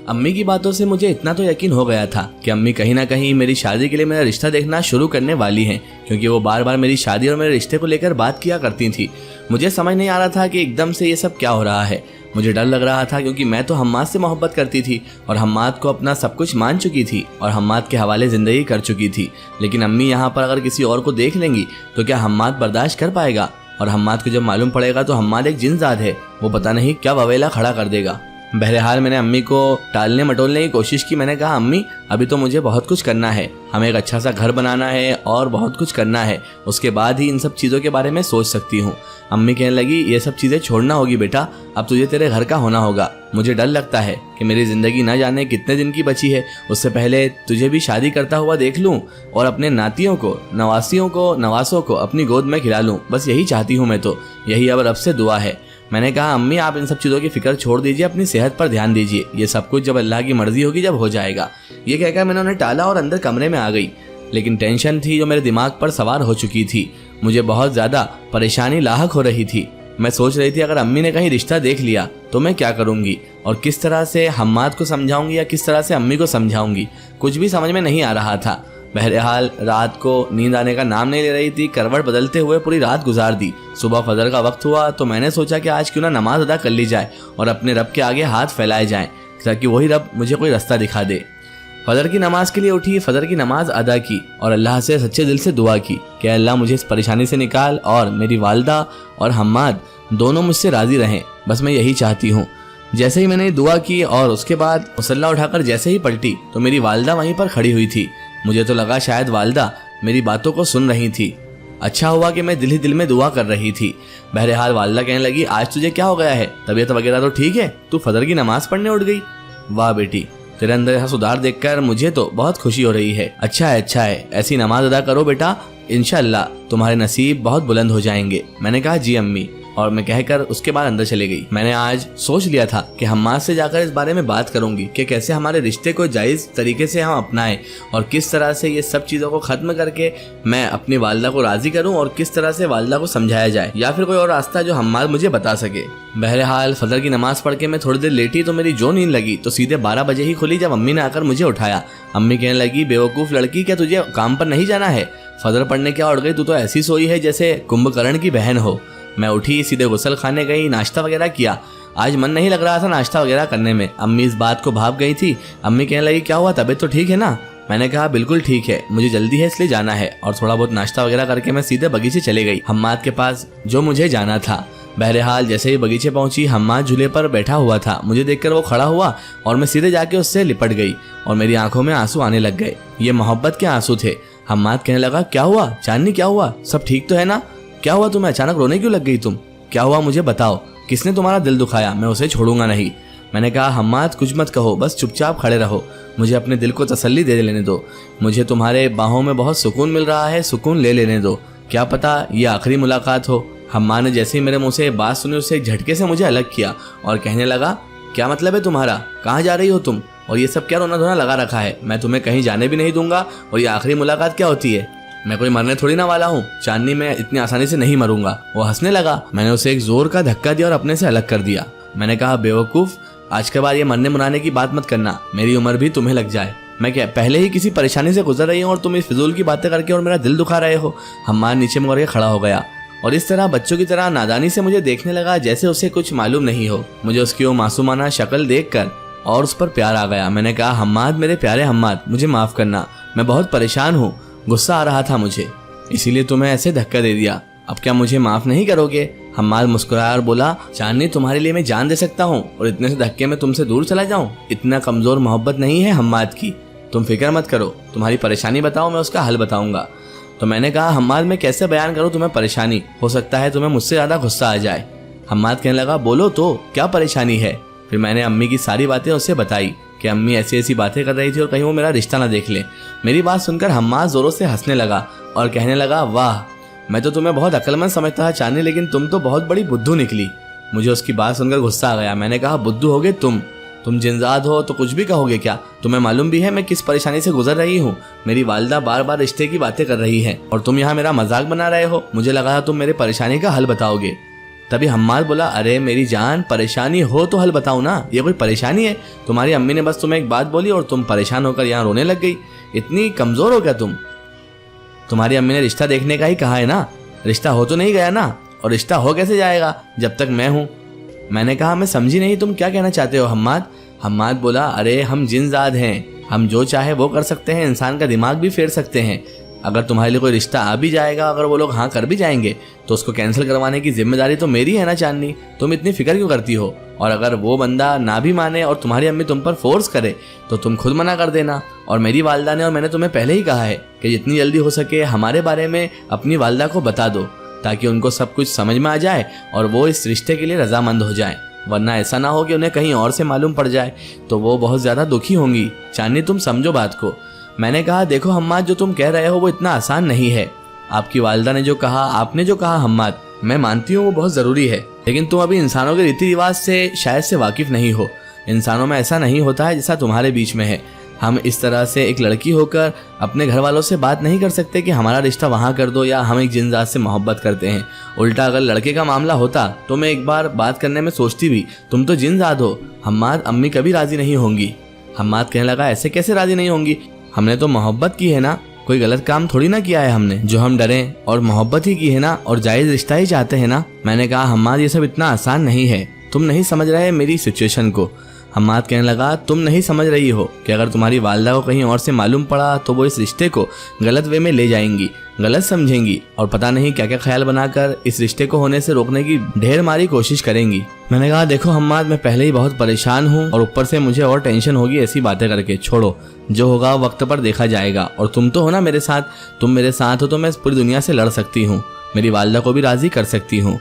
अम्मी की बातों से मुझे इतना तो यकीन हो गया था कि अम्मी कहीं ना कहीं मेरी शादी के लिए मेरा रिश्ता देखना शुरू करने वाली हैं, क्योंकि वो बार बार मेरी शादी और मेरे रिश्ते को लेकर बात किया करती थी। मुझे समझ नहीं आ रहा था कि एकदम से ये सब क्या हो रहा है। मुझे डर लग रहा था क्योंकि मैं तो हम्माद से मोहब्बत करती थी और हम्माद को अपना सब कुछ मान चुकी थी और हम्माद के हवाले ज़िंदगी कर चुकी थी। लेकिन अम्मी यहाँ पर अगर किसी और को देख लेंगी तो क्या हम्माद बर्दाश्त कर पाएगा? और हम्माद को जब मालूम पड़ेगा तो हम्माद एक जिनजाद है, वो पता नहीं क्या ववेला खड़ा कर देगा। बहरहाल मैंने अम्मी को टालने मटोलने की कोशिश की। मैंने कहा अम्मी अभी तो मुझे बहुत कुछ करना है, हमें एक अच्छा सा घर बनाना है और बहुत कुछ करना है, उसके बाद ही इन सब चीज़ों के बारे में सोच सकती हूँ। अम्मी कहने लगी ये सब चीज़ें छोड़ना होगी बेटा, अब तुझे तेरे घर का होना होगा। मुझे डर लगता है कि मेरी ज़िंदगी न जाने कितने दिन की बची है, उससे पहले तुझे भी शादी करता हुआ देख लूँ और अपने नातियों को, नवासों को अपनी गोद में खिला लूँ। बस यही चाहती हूँ मैं तो, यही अब रब से दुआ है। मैंने कहा अम्मी आप इन सब चीज़ों की फिक्र छोड़ दीजिए, अपनी सेहत पर ध्यान दीजिए, ये सब कुछ जब अल्लाह की मर्जी होगी जब हो जाएगा। ये कहकर मैंने उन्हें टाला और अंदर कमरे में आ गई। लेकिन टेंशन थी जो मेरे दिमाग पर सवार हो चुकी थी। मुझे बहुत ज़्यादा परेशानी लाहक हो रही थी। मैं सोच रही थी अगर अम्मी ने कहीं रिश्ता देख लिया तो मैं क्या करूँगी और किस तरह से हम्माद को समझाऊंगी या किस तरह से अम्मी को समझाऊंगी, कुछ भी समझ में नहीं आ रहा था। बहरहाल रात को नींद आने का नाम नहीं ले रही थी। करवट बदलते हुए पूरी रात गुजार दी। सुबह फजर का वक्त हुआ तो मैंने सोचा कि आज क्यों ना नमाज अदा कर ली जाए और अपने रब के आगे हाथ फैलाए जाएं ताकि वही रब मुझे कोई रास्ता दिखा दे। फजर की नमाज के लिए उठी, फजर की नमाज अदा की और अल्लाह से सच्चे दिल से दुआ की कि अल्लाह मुझे इस परेशानी से निकाल और मेरी वालदा और हम्माद दोनों मुझसे राजी रहें, बस मैं यही चाहती हूँ। जैसे ही मैंने दुआ की और उसके बाद मुसल्ला उठाकर जैसे ही पलटी तो मेरी वालदा वहीं पर खड़ी हुई थी। मुझे तो लगा शायद वालदा मेरी बातों को सुन रही थी। अच्छा हुआ कि मैं दिल ही दिल में दुआ कर रही थी। बहरहाल वालदा कहने लगी आज तुझे क्या हो गया है, तबीयत वगैरह तो ठीक है, तू फजर की नमाज पढ़ने उठ गई। वाह बेटी, तेरे अंदर ऐसा सुधार देखकर मुझे तो बहुत खुशी हो रही है। अच्छा है, ऐसी नमाज अदा करो बेटा, इंशाअल्लाह तुम्हारे नसीब बहुत बुलंद हो जाएंगे। मैंने कहा जी अम्मी, और मैं कहकर उसके बाद अंदर चले गई। मैंने आज सोच लिया था कि हम्माद से जाकर इस बारे में बात करूंगी कि कैसे हमारे रिश्ते को जायज़ तरीके से हम अपनाएं और किस तरह से ये सब चीज़ों को ख़त्म करके मैं अपनी वालदा को राज़ी करूं और किस तरह से वालदा को समझाया जाए या फिर कोई और रास्ता जो हम्माद मुझे बता सके। बहरहाल फजर की नमाज़ पढ़ के मैं थोड़ी देर लेटी तो मेरी जो नींद लगी तो सीधे 12 बजे ही खुली जब अम्मी ने आकर मुझे उठाया। अम्मी कहने लगी बेवकूफ़ लड़की, क्या तुझे काम पर नहीं जाना है? फजर पढ़ने क्या उठ गई, तू तो ऐसी सोई है जैसे कुंभकर्ण की बहन हो। मैं उठी, सीधे गुसल खाने गई, नाश्ता वगैरह किया। आज मन नहीं लग रहा था नाश्ता वगैरह करने में। अम्मी इस बात को भाप गई थी। अम्मी कहने लगी क्या हुआ, तबीयत तो ठीक है ना? मैंने कहा बिल्कुल ठीक है, मुझे जल्दी है इसलिए जाना है। और थोड़ा बहुत नाश्ता वगैरह करके मैं सीधे बगीचे चले गई, हम्माद के पास जो मुझे जाना था। बहरहाल जैसे ही बगीचे पहुंची, हम्माद झूले पर बैठा हुआ था। मुझे देखकर वो खड़ा हुआ और मैं सीधे जाके उससे लिपट गई और मेरी आंखों में आंसू आने लग गए। ये मोहब्बत के आंसू थे। हम्माद कहने लगा क्या हुआ चांदनी, क्या हुआ, सब ठीक तो है ना? क्या हुआ तुम्हें, अचानक रोने क्यों लग गई तुम? क्या हुआ मुझे बताओ, किसने तुम्हारा दिल दुखाया? मैं उसे छोड़ूंगा नहीं। मैंने कहा हम्माद कुछ मत कहो, बस चुपचाप खड़े रहो, मुझे अपने दिल को तसल्ली दे लेने दो। मुझे तुम्हारे बाहों में बहुत सुकून मिल रहा है, सुकून ले लेने दो, क्या पता ये आखिरी मुलाकात हो। हम्माद ने जैसे ही मेरे मुंह से बात सुनी उससे एक झटके से मुझे अलग किया और कहने लगा क्या मतलब है तुम्हारा, कहाँ जा रही हो तुम और ये सब क्या रोना धोना लगा रखा है? मैं तुम्हें कहीं जाने भी नहीं दूंगा और ये आखिरी मुलाकात क्या होती है? मैं कोई मरने थोड़ी ना वाला हूँ चांदनी, मैं इतनी आसानी से नहीं मरूंगा। वो हंसने लगा। मैंने उसे एक जोर का धक्का दिया और अपने से अलग कर दिया। मैंने कहा बेवकूफ़, आज के बाद ये मरने मुनाने की बात मत करना, मेरी उम्र भी तुम्हें लग जाए। मैं क्या पहले ही किसी परेशानी से गुजर रही हूँ और तुम इस फिजूल की बातें करके और मेरा दिल दुखा रहे हो? हम्माद नीचे मुड़ के खड़ा हो गया और इस तरह बच्चों की तरह नादानी से मुझे देखने लगा जैसे उसे कुछ मालूम नहीं हो। मुझे उसकी वो मासूमाना शक्ल देखकर और उस पर प्यार आ गया। मैंने कहा हम्माद, मेरे प्यारे हम्माद, मुझे माफ़ करना, मैं बहुत परेशान हूँ, गुस्सा आ रहा था मुझे, इसीलिए तुम्हें ऐसे धक्का दे दिया। अब क्या मुझे माफ़ नहीं करोगे? हम्माद मुस्कुराया और बोला चांदनी, तुम्हारे लिए मैं जान दे सकता हूँ और इतने से धक्के में तुमसे दूर चला जाऊँ? इतना कमज़ोर मोहब्बत नहीं है हम्माद की, तुम फिक्र मत करो, तुम्हारी परेशानी बताओ, मैं उसका हल बताऊँगा। तो मैंने कहा हम्माद, मैं कैसे बयान करूँ तुम्हें परेशानी, हो सकता है तुम्हें मुझसे ज़्यादा गुस्सा आ जाए। हम्माद कहने लगा बोलो तो, क्या परेशानी है? फिर मैंने अम्मी की सारी बातें उससे बताई कि अम्मी ऐसी ऐसी बातें कर रही थी और कहीं वो मेरा रिश्ता ना देख ले। मेरी बात सुनकर हम्माद ज़ोरों से हंसने लगा और कहने लगा वाह, मैं तो तुम्हें बहुत अक्लमंद समझता था चांदनी, लेकिन तुम तो बहुत बड़ी बुद्धू निकली। मुझे उसकी बात सुनकर गुस्सा आ गया। मैंने कहा बुद्धू होगे तुम जिनजाद हो तो कुछ भी कहोगे क्या? तुम्हें मालूम भी है मैं किस परेशानी से गुजर रही हूँ। मेरी वालदा बार बार रिश्ते की बातें कर रही है और तुम यहाँ मेरा मजाक बना रहे हो। मुझे लगा था तुम मेरे परेशानी का हल बताओगे। तभी हम्माद बोला, अरे मेरी जान, परेशानी हो तो हल बताओ ना, ये कोई परेशानी है? तुम्हारी अम्मी ने बस तुम्हें एक बात बोली और तुम परेशान होकर यहाँ रोने लग गई। इतनी कमजोर हो क्या तुम? तुम्हारी अम्मी ने रिश्ता देखने का ही कहा है ना, रिश्ता हो तो नहीं गया ना, और रिश्ता हो कैसे जाएगा जब तक मैं हूँ? मैंने कहा, मैं समझी नहीं, तुम क्या कहना चाहते हो हम्माद? हम्माद बोला, अरे हम जिनजाद हैं, हम जो चाहे वो कर सकते हैं, इंसान का दिमाग भी फेर सकते हैं। अगर तुम्हारे लिए कोई रिश्ता आ भी जाएगा, अगर वो लोग हाँ कर भी जाएंगे, तो उसको कैंसिल करवाने की जिम्मेदारी तो मेरी है ना चांदनी, तुम इतनी फिक्र क्यों करती हो? और अगर वो बंदा ना भी माने और तुम्हारी अम्मी तुम पर फोर्स करे तो तुम खुद मना कर देना। और मेरी वालदा ने और मैंने तुम्हें पहले ही कहा है कि जितनी जल्दी हो सके हमारे बारे में अपनी वालदा को बता दो, ताकि उनको सब कुछ समझ में आ जाए और वो इस रिश्ते के लिए रजामंद हो जाए, वरना ऐसा ना हो कि उन्हें कहीं और से मालूम पड़ जाए तो वो बहुत ज़्यादा दुखी होंगी। चांदनी, तुम समझो बात को। मैंने कहा, देखो हम्माद, जो तुम कह रहे हो वो इतना आसान नहीं है। आपकी वालदा ने जो कहा, आपने जो कहा हम्माद, मैं मानती हूँ वो बहुत ज़रूरी है, लेकिन तुम अभी इंसानों के रीति रिवाज से शायद से वाकिफ़ नहीं हो। इंसानों में ऐसा नहीं होता है जैसा तुम्हारे बीच में है। हम इस तरह से एक लड़की होकर अपने घर वालों से बात नहीं कर सकते कि हमारा रिश्ता वहाँ कर दो, या हम एक जिनजात से मोहब्बत करते हैं। उल्टा अगर लड़के का मामला होता तो मैं एक बार बात करने में सोचती भी, तुम तो जिनजात हो हम्माद, अम्मी कभी राज़ी नहीं होंगी। हम्माद कहने लगा, ऐसे कैसे राज़ी नहीं होंगी? हमने तो मोहब्बत की है ना, कोई गलत काम थोड़ी ना किया है हमने जो हम डरें, और मोहब्बत ही की है ना, और जायज़ रिश्ता ही चाहते हैं ना। मैंने कहा, हम्माद ये सब इतना आसान नहीं है, तुम नहीं समझ रहे मेरी सिचुएशन को। हम्माद कहने लगा, तुम नहीं समझ रही हो कि अगर तुम्हारी वालदा को कहीं और से मालूम पड़ा तो वो इस रिश्ते को गलत वे में ले जाएंगी, गलत समझेंगी, और पता नहीं क्या क्या ख्याल बनाकर इस रिश्ते को होने से रोकने की ढेर मारी कोशिश करेंगी। मैंने कहा, देखो हम्माद, मैं पहले ही बहुत परेशान हूँ और ऊपर से मुझे और टेंशन होगी ऐसी बातें करके। छोड़ो, जो होगा वक्त पर देखा जाएगा। और तुम तो हो ना मेरे साथ, तुम मेरे साथ हो तो मैं पूरी दुनिया से लड़ सकती हूँ, मेरी वालदा को भी राज़ी कर सकती हूँ।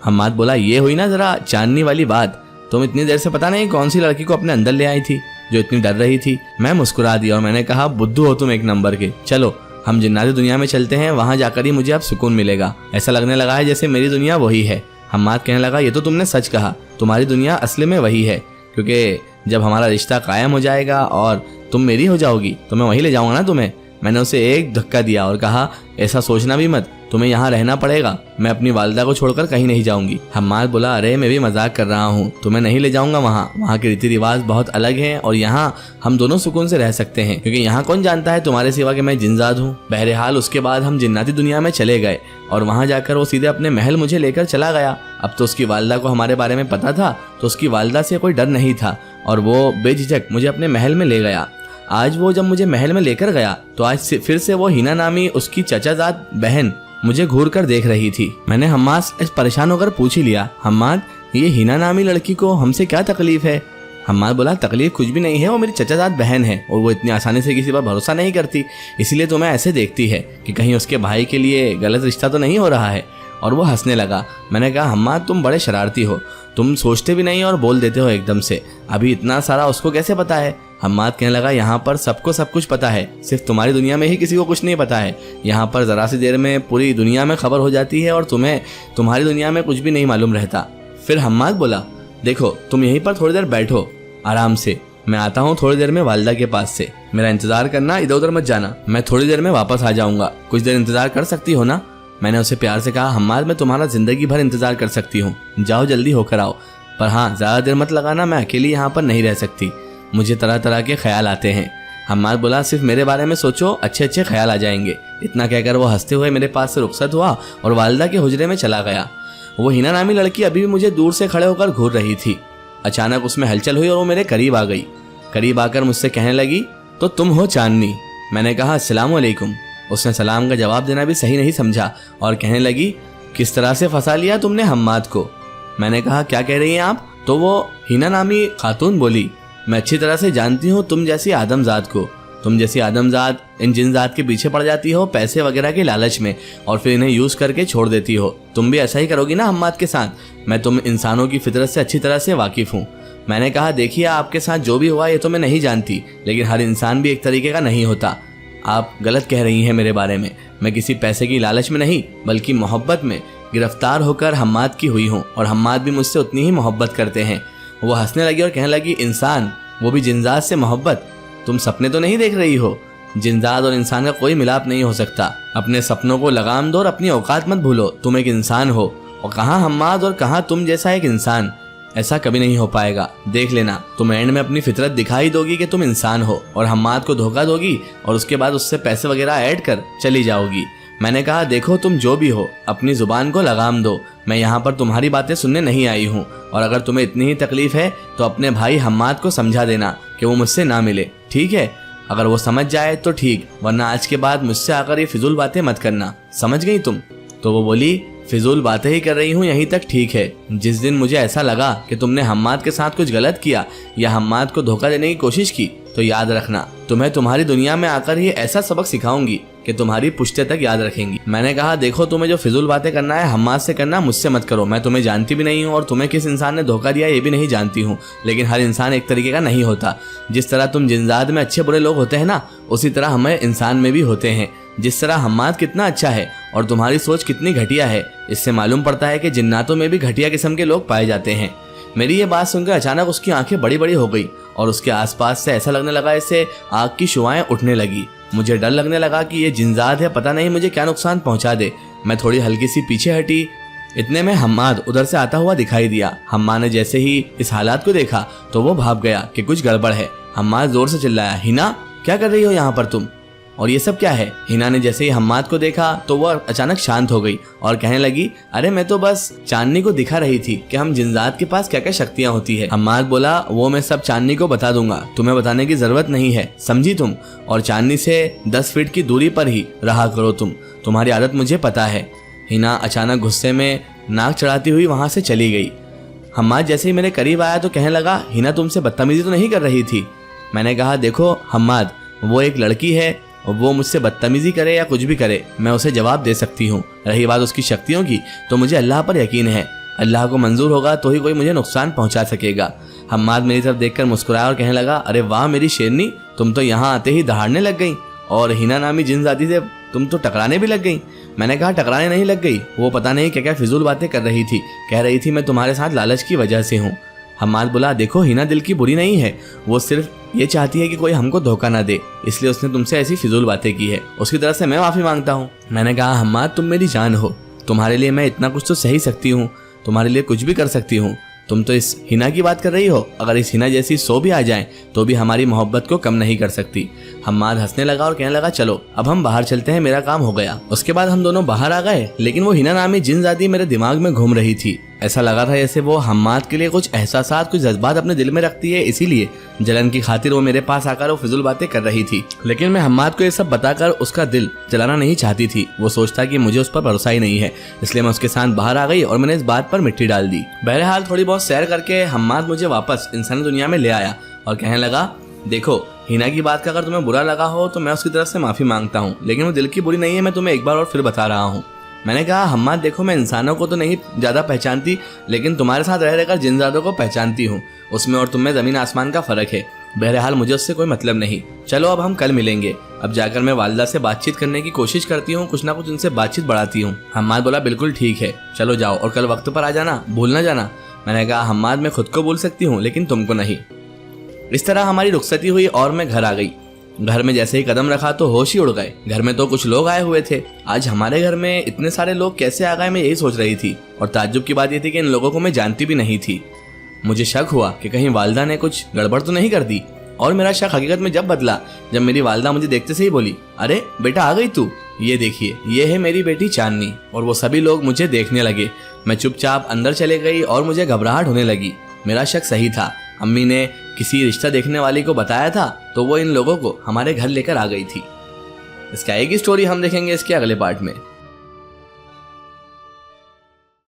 हम्माद बोला, ये हुई ना ज़रा चांदनी वाली बात, तुम इतनी देर से पता नहीं कौन सी लड़की को अपने अंदर ले आई थी जो इतनी डर रही थी। मैं मुस्कुरा दिया और मैंने कहा, बुद्धू हो तुम एक नंबर के, चलो हम जिन्नाती दुनिया में चलते हैं, वहां जाकर ही मुझे अब सुकून मिलेगा। ऐसा लगने लगा है जैसे मेरी दुनिया वही है। हम्माद कहने लगा, ये तो तुमने सच कहा, तुम्हारी दुनिया असली में वही है, क्योंकि जब हमारा रिश्ता कायम हो जाएगा और तुम मेरी हो जाओगी तो मैं वहीं ले जाऊंगा ना तुम्हें। मैंने उसे एक धक्का दिया और कहा, ऐसा सोचना भी मत, तुम्हें यहाँ रहना पड़ेगा, मैं अपनी वालदा को छोड़कर कहीं नहीं जाऊंगी। हम्माद बोला, अरे मैं भी मजाक कर रहा हूँ, तुम्हें नहीं ले जाऊंगा वहाँ के रीति रिवाज बहुत अलग हैं और यहाँ हम दोनों सुकून से रह सकते हैं, क्योंकि यहाँ कौन जानता है तुम्हारे सिवा कि मैं जिनजाद हूँ। बहरहाल उसके बाद हम जिन्नाती दुनिया में चले गए और वहाँ जाकर वो सीधे अपने महल मुझे लेकर चला गया। अब तो उसकी वालदा को हमारे बारे में पता था, तो उसकी वालदा से कोई डर नहीं था और वो बेझिझक मुझे अपने महल में ले गया। आज वो जब मुझे महल में लेकर गया तो आज फिर से वो हिना नामी उसकी चचाजाद बहन मुझे घूर कर देख रही थी। मैंने हम्माद से परेशान होकर पूछ ही लिया, हम्माद, ये हिना नामी लड़की को हमसे क्या तकलीफ है? हम्माद बोला, तकलीफ कुछ भी नहीं है, वो मेरी चचाजाद बहन है और वो इतनी आसानी से किसी पर भरोसा नहीं करती, इसीलिए तुम्हें ऐसे देखती है कि कहीं उसके भाई के लिए गलत रिश्ता तो नहीं हो रहा है। और वो हंसने लगा। मैंने कहा, हम्माद तुम बड़े शरारती हो, तुम सोचते भी नहीं और बोल देते हो एकदम से, अभी इतना सारा उसको कैसे पता है? हम्माद कहने लगा, यहाँ पर सबको सब कुछ पता है, सिर्फ तुम्हारी दुनिया में ही किसी को कुछ नहीं पता है। यहाँ पर ज़रा सी देर में पूरी दुनिया में खबर हो जाती है और तुम्हें तुम्हारी दुनिया में कुछ भी नहीं मालूम रहता। फिर हम्माद बोला, देखो तुम यहीं पर थोड़ी देर बैठो आराम से, मैं आता हूँ थोड़ी देर में वालदा के पास से, मेरा इंतज़ार करना, इधर उधर मत जाना, मैं थोड़ी देर में वापस आ जाऊँगा, कुछ देर इंतज़ार कर सकती हो ना? मैंने उसे प्यार से कहा, हम्माद मैं तुम्हारा ज़िंदगी भर इंतज़ार कर सकती हूँ, जाओ जल्दी होकर आओ, पर हाँ ज़्यादा देर मत लगाना, मैं अकेली यहाँ पर नहीं रह सकती, मुझे तरह तरह के ख्याल आते हैं। हम्माद बोला, सिर्फ मेरे बारे में सोचो, अच्छे अच्छे ख्याल आ जाएंगे। इतना कहकर वो हंसते हुए मेरे पास से रुखसत हुआ और वालदा के हुजरे में चला गया। वो हिना नामी लड़की अभी भी मुझे दूर से खड़े होकर घूर रही थी। अचानक उसमें हलचल हुई और वो मेरे करीब आ गई। करीब आकर मुझसे कहने लगी, तो तुम हो चांदनी? मैंने कहा, अस्सलाम वालेकुम। उसने सलाम का जवाब देना भी सही नहीं समझा और कहने लगी, किस तरह से फंसा लिया तुमने हम्माद को? मैंने कहा, क्या कह रही हैं आप? तो वो हिना नामी खातून बोली, मैं अच्छी तरह से जानती हूँ तुम जैसी आदमजात को, तुम जैसी आदमजात इन जिनजात के पीछे पड़ जाती हो पैसे वगैरह के लालच में और फिर इन्हें यूज़ करके छोड़ देती हो। तुम भी ऐसा ही करोगी ना हम्माद के साथ? मैं तुम इंसानों की फितरत से अच्छी तरह से वाकिफ़ हूँ। मैंने कहा, देखिए आपके साथ जो भी हुआ ये तो मैं नहीं जानती, लेकिन हर इंसान भी एक तरीके का नहीं होता। आप गलत कह रही हैं मेरे बारे में। मैं किसी पैसे की लालच में नहीं बल्कि मोहब्बत में गिरफ्तार होकर हम्माद की हुई हूँ और हम्माद भी मुझसे उतनी ही मोहब्बत करते हैं। वो हंसने लगी और कहने लगी, इंसान, वो भी जिनजात से मोहब्बत? तुम सपने तो नहीं देख रही हो? जिनजात और इंसान का कोई मिलाप नहीं हो सकता। अपने सपनों को लगाम दो और अपनी औकात मत भूलो। तुम एक इंसान हो और कहाँ हम्माद और कहाँ तुम जैसा एक इंसान। ऐसा कभी नहीं हो पाएगा। देख लेना, तुम एंड में अपनी फितरत दिखाई दोगी कि तुम इंसान हो और हम्माद को धोखा दोगी और उसके बाद उससे पैसे वगैरह ऐड कर चली जाओगी। मैंने कहा देखो तुम जो भी हो अपनी जुबान को लगाम दो। मैं यहाँ पर तुम्हारी बातें सुनने नहीं आई हूँ और अगर तुम्हें इतनी ही तकलीफ है तो अपने भाई हम्माद को समझा देना कि वो मुझसे ना मिले, ठीक है? अगर वो समझ जाए तो ठीक, वरना आज के बाद मुझसे आकर ये फिजूल बातें मत करना, समझ गई तुम? तो वो बोली फिजूल बातें ही कर रही हूँ, यहीं तक ठीक है। जिस दिन मुझे ऐसा लगा कि तुमने हम्माद के साथ कुछ गलत किया या हम्माद को धोखा देने की कोशिश की तो याद रखना, तुम्हें तुम्हारी दुनिया में आकर ही ऐसा सबक सिखाऊंगी कि तुम्हारी पुश्ते तक याद रखेंगी। मैंने कहा देखो तुम्हें जो फिजूल बातें करना है हम्माद से करना, मुझसे मत करो। मैं तुम्हें जानती भी नहीं हूँ और तुम्हें किस इंसान ने धोखा दिया ये भी नहीं जानती हूँ, लेकिन हर इंसान एक तरीके का नहीं होता। जिस तरह तुम जिनजात में अच्छे बुरे लोग होते हैं ना, उसी तरह हमें इंसान में भी होते हैं। जिस तरह हम्माद कितना अच्छा है और तुम्हारी सोच कितनी घटिया है, इससे मालूम पड़ता है कि जिन्नातों में भी घटिया किस्म के लोग पाए जाते हैं। मेरी ये बात सुनकर अचानक उसकी आंखें बड़ी बड़ी हो गई और उसके आसपास से ऐसा लगने लगा जैसे आग की शुआएं उठने लगी। मुझे डर लगने लगा कि ये जिनजात है, पता नहीं मुझे क्या नुकसान पहुंचा दे। मैं थोड़ी हल्की सी पीछे हटी। इतने में हम्माद उधर से आता हुआ दिखाई दिया। हम्माद ने जैसे ही इस हालात को देखा तो वो भाग गया कि कुछ गड़बड़ है। हम्माद जोर से चिल्लाया, हिना क्या कर रही हो यहाँ पर तुम, और ये सब क्या है? हिना ने जैसे ही हम्माद को देखा तो वो अचानक शांत हो गई और कहने लगी, अरे मैं तो बस चांदनी को दिखा रही थी कि हम जिनजात के पास क्या क्या शक्तियाँ होती है। हम्माद बोला, वो मैं सब चांदनी को बता दूंगा, तुम्हें बताने की जरूरत नहीं है, समझी तुम? और चांदनी से 10 फीट की दूरी पर ही रहा करो तुम्हारी आदत मुझे पता है। हिना अचानक गुस्से में नाक चढ़ाती हुई वहां से चली गई। हम्माद जैसे ही मेरे करीब आया तो कहने लगा, हिना तुमसे बदतमीजी तो नहीं कर रही थी? मैंने कहा देखो हम्माद, वो एक लड़की है, वो मुझसे बदतमीजी करे या कुछ भी करे मैं उसे जवाब दे सकती हूँ। रही बात उसकी शक्तियों की, तो मुझे अल्लाह पर यकीन है, अल्लाह को मंजूर होगा तो ही कोई मुझे नुकसान पहुंचा सकेगा। हम्माद मेरी तरफ देखकर मुस्कुराया और कहने लगा, अरे वाह मेरी शेरनी, तुम तो यहाँ आते ही दहाड़ने लग गई और हिना नामी जिनजाती से तुम तो टकराने भी लग गई। मैंने कहा टकराने नहीं लग गई, वो पता नहीं क्या क्या फिजूल बातें कर रही थी, कह रही थी मैं तुम्हारे साथ लालच की वजह से हूँ। हम्माद बोला, देखो हिना दिल की बुरी नहीं है, वो सिर्फ ये चाहती है कि कोई हमको धोखा ना दे, इसलिए उसने तुमसे ऐसी फिजूल बातें की है। उसकी तरफ से मैं माफी मांगता हूँ। मैंने कहा हम्माद तुम मेरी जान हो, तुम्हारे लिए मैं इतना कुछ तो सही सकती हूँ, तुम्हारे लिए कुछ भी कर सकती हूँ। तुम तो इस हिना की बात कर रही हो, अगर इस हिना जैसी 100 भी आ जाएं तो भी हमारी मोहब्बत को कम नहीं कर सकती। हम्माद हंसने लगा और कहने लगा, चलो अब हम बाहर चलते हैं, मेरा काम हो गया। उसके बाद हम दोनों बाहर आ गए, लेकिन वो हिना नामी जिनजाती मेरे दिमाग में घूम रही थी। ऐसा लगा था जैसे वो हम्माद के लिए कुछ एहसासात, कुछ जज्बात अपने दिल में रखती है, इसीलिए जलन की खातिर वो मेरे पास आकर वो फिजूल बातें कर रही थी। लेकिन मैं हम्माद को ये सब बताकर उसका दिल जलाना नहीं चाहती थी। वो सोचता कि मुझे उस पर भरोसा ही नहीं है, इसलिए मैं उसके साथ बाहर आ गई और मैंने इस बात पर मिट्टी डाल दी। बहरहाल थोड़ी बहुत सैर करके हम्माद मुझे वापस इंसानी दुनिया में ले आया और कहने लगा, देखो हिना की बात का अगर तुम्हें बुरा लगा हो तो मैं उसकी तरफ से माफी मांगता हूँ, लेकिन वो दिल की बुरी नहीं है, मैं तुम्हें एक बार और फिर बता रहा हूँ। मैंने कहा हम्माद देखो मैं इंसानों को तो नहीं ज्यादा पहचानती, लेकिन तुम्हारे साथ रह रहकर जिनजातों को पहचानती हूँ, उसमें और तुम में जमीन आसमान का फर्क है। बहरहाल मुझे उससे कोई मतलब नहीं, चलो अब हम कल मिलेंगे। अब जाकर मैं वालिदा से बातचीत करने की कोशिश करती हूँ, कुछ ना कुछ उनसे बातचीत बढ़ाती हूँ। हम्माद बोला, बिल्कुल ठीक है, चलो जाओ और कल वक्त पर आ जाना, भूल ना जाना। मैंने कहा हम्माद मैं खुद को भूल सकती हूँ लेकिन तुमको नहीं। इस तरह हमारी रुखसती हुई और मैं घर आ गई। घर में जैसे ही कदम रखा तो होश ही उड़ गए। घर में तो कुछ लोग आए हुए थे। आज हमारे घर में इतने सारे लोग कैसे आ गए मैं यही सोच रही थी, और ताज्जुब की बात यह थी कि इन लोगों को मैं जानती भी नहीं थी। मुझे शक हुआ कि कहीं वालिदा ने कुछ गड़बड़ तो नहीं कर दी, और मेरा शक हकीकत में जब बदला जब मेरी वालिदा मुझे देखते से ही बोली, अरे बेटा आ गई तू, ये देखिए ये है मेरी बेटी चांदनी। और वो सभी लोग मुझे देखने लगे। मैं चुपचाप अंदर चले गई और मुझे घबराहट होने लगी। मेरा शक सही था, अम्मी ने किसी रिश्ता देखने वाली को बताया था तो वो इन लोगों को हमारे घर लेकर आ गई थी। इसका एक ही स्टोरी हम देखेंगे इसके अगले पार्ट में।